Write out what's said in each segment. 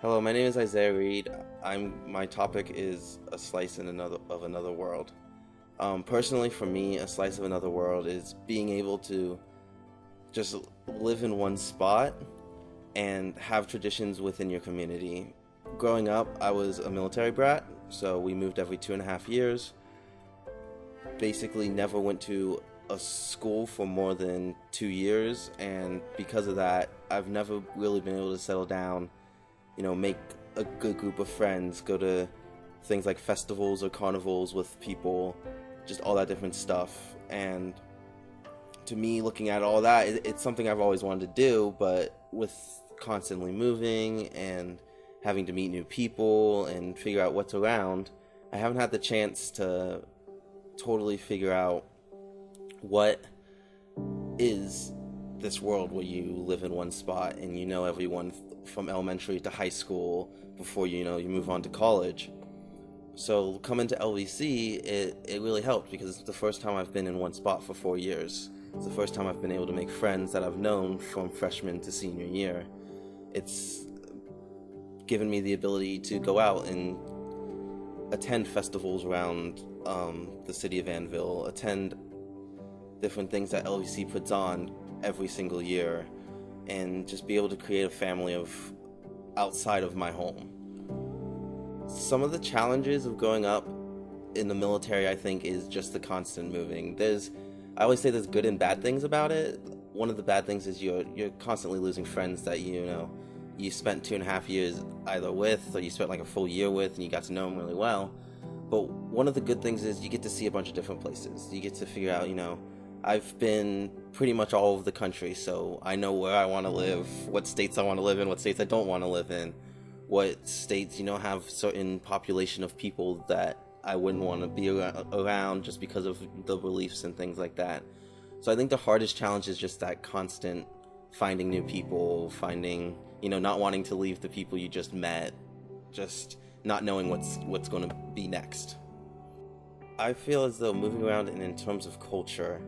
Hello, my name is Isaiah Reid. My topic is a slice in another world. Personally, for me, a slice of another world is being able to just live in one spot and have traditions within your community. Growing up, I was a military brat, so we moved every 2.5 years. Basically, never went to a school for more than 2 years, and because of that, I've never really been able to settle down, make a good group of friends, go to things like festivals or carnivals with people, just all that different stuff. And to me, looking at all that, it's something I've always wanted to do, but with constantly moving and having to meet new people and figure out what's around, I haven't had the chance to totally figure out what is this world where you live in one spot and you know everyone from elementary to high school before you move on to college. So coming to LVC, it really helped because it's the first time I've been in one spot for 4 years. It's the first time I've been able to make friends that I've known from freshman to senior year. It's given me the ability to go out and attend festivals around the city of Annville, attend different things that LVC puts on every single year, and just be able to create a family of outside of my home. Some of the challenges of growing up in the military, I think, is just the constant moving. I always say there's good and bad things about it. One of the bad things is you're constantly losing friends that you spent 2.5 years either with, or you spent like a full year with, and you got to know them really well. But one of the good things is you get to see a bunch of different places. You get to figure out, I've been pretty much all over the country, so I know where I want to live, what states I want to live in, what states I don't want to live in, what states, have certain population of people that I wouldn't want to be around just because of the beliefs and things like that. So I think the hardest challenge is just that constant finding new people, not wanting to leave the people you just met, just not knowing what's going to be next. I feel as though moving around and in terms of culture,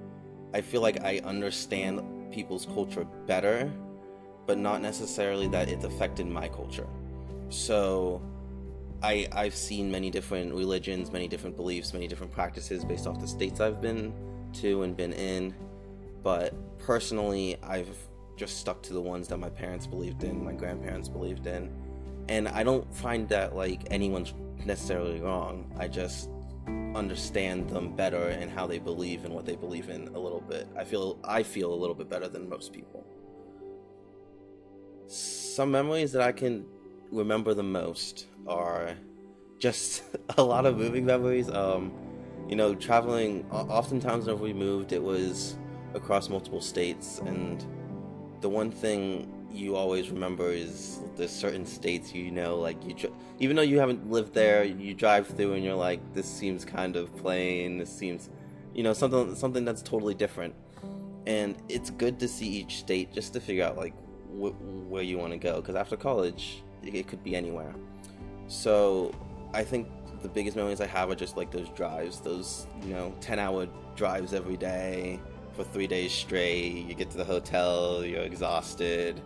I feel like I understand people's culture better, but not necessarily that it's affected my culture. So I've seen many different religions, many different beliefs, many different practices based off the states I've been to and been in. But personally, I've just stuck to the ones that my parents believed in, my grandparents believed in. And I don't find that like anyone's necessarily wrong. I just understand them better and how they believe and what they believe in a little bit. I feel a little bit better than most people. Some memories that I can remember the most are just a lot of moving memories. Traveling, oftentimes whenever we moved, it was across multiple states, and the one thing you always remember is there's certain states, even though you haven't lived there, you drive through and you're like, this seems kind of plain, this seems, something that's totally different. And it's good to see each state just to figure out like where you want to go, because after college it could be anywhere. So I think the biggest memories I have are just like those drives, those 10-hour drives every day for 3 days straight. You get to the hotel, you're exhausted,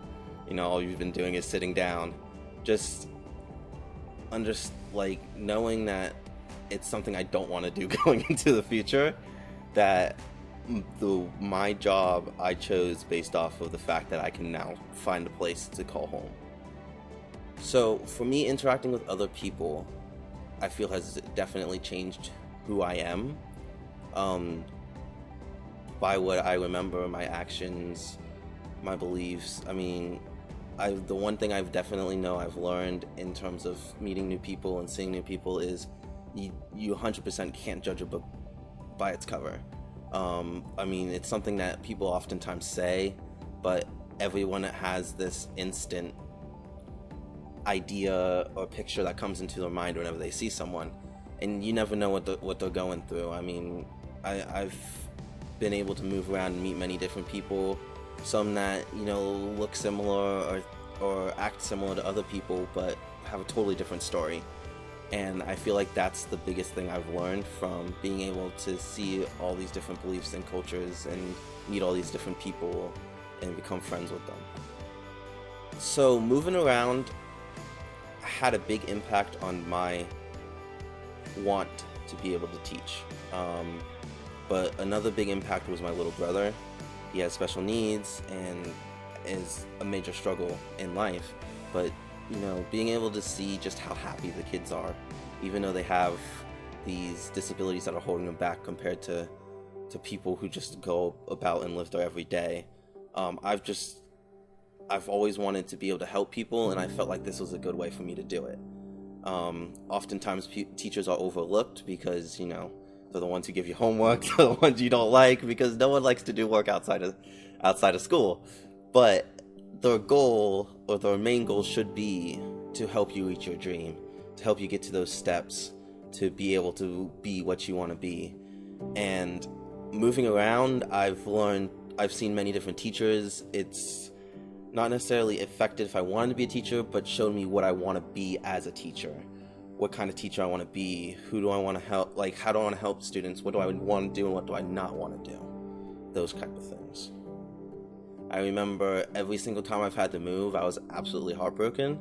all you've been doing is sitting down. Just knowing that it's something I don't want to do going into the future, that my job I chose based off of the fact that I can now find a place to call home. So for me, interacting with other people, I feel has definitely changed who I am. By what I remember, my actions, my beliefs. I mean, the one thing I've learned in terms of meeting new people and seeing new people is you 100% can't judge a book by its cover. It's something that people oftentimes say, but everyone has this instant idea or picture that comes into their mind whenever they see someone, and you never know what they're going through. I've been able to move around and meet many different people, some that look similar or act similar to other people, but have a totally different story. And I feel like that's the biggest thing I've learned from being able to see all these different beliefs and cultures and meet all these different people and become friends with them. So moving around had a big impact on my want to be able to teach. But another big impact was my little brother. He has special needs and is a major struggle in life. But, being able to see just how happy the kids are, even though they have these disabilities that are holding them back compared to people who just go about and live their every day. I've always wanted to be able to help people, and I felt like this was a good way for me to do it. Oftentimes teachers are overlooked because, they're the ones who give you homework, they're the ones you don't like, because no one likes to do work outside of school. But their goal, or their main goal, should be to help you reach your dream, to help you get to those steps, to be able to be what you want to be. And moving around, I've seen many different teachers. It's not necessarily affected if I wanted to be a teacher, but showed me what I want to be as a teacher. What kind of teacher I want to be, who do I want to help, how do I want to help students, what do I want to do and what do I not want to do, those kind of things. I remember every single time I've had to move, I was absolutely heartbroken.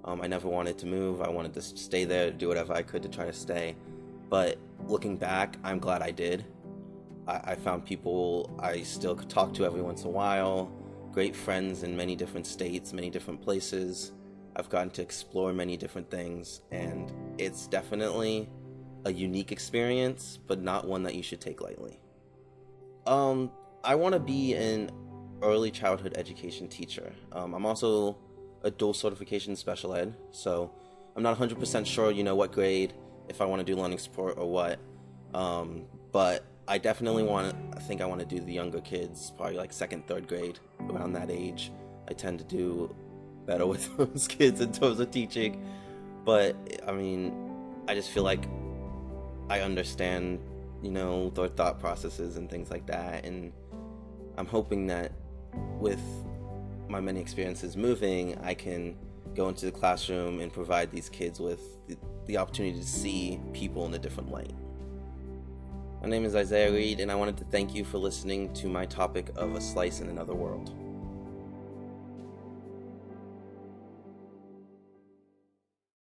I never wanted to move. I wanted to stay there, do whatever I could to try to stay. But looking back, I'm glad I did. I found people I still could talk to every once in a while, great friends in many different states, many different places. I've gotten to explore many different things, and it's definitely a unique experience, but not one that you should take lightly. I want to be an early childhood education teacher. I'm also a dual certification special ed, so I'm not 100% sure, what grade, if I want to do learning support or what. But I definitely want to do the younger kids, probably like 2nd, 3rd grade, around that age. I tend to do better with those kids in terms of teaching. But, I just feel like I understand, their thought processes and things like that. And I'm hoping that with my many experiences moving, I can go into the classroom and provide these kids with the opportunity to see people in a different light. My name is Isaiah Reid, and I wanted to thank you for listening to my topic of A Slice in Another World.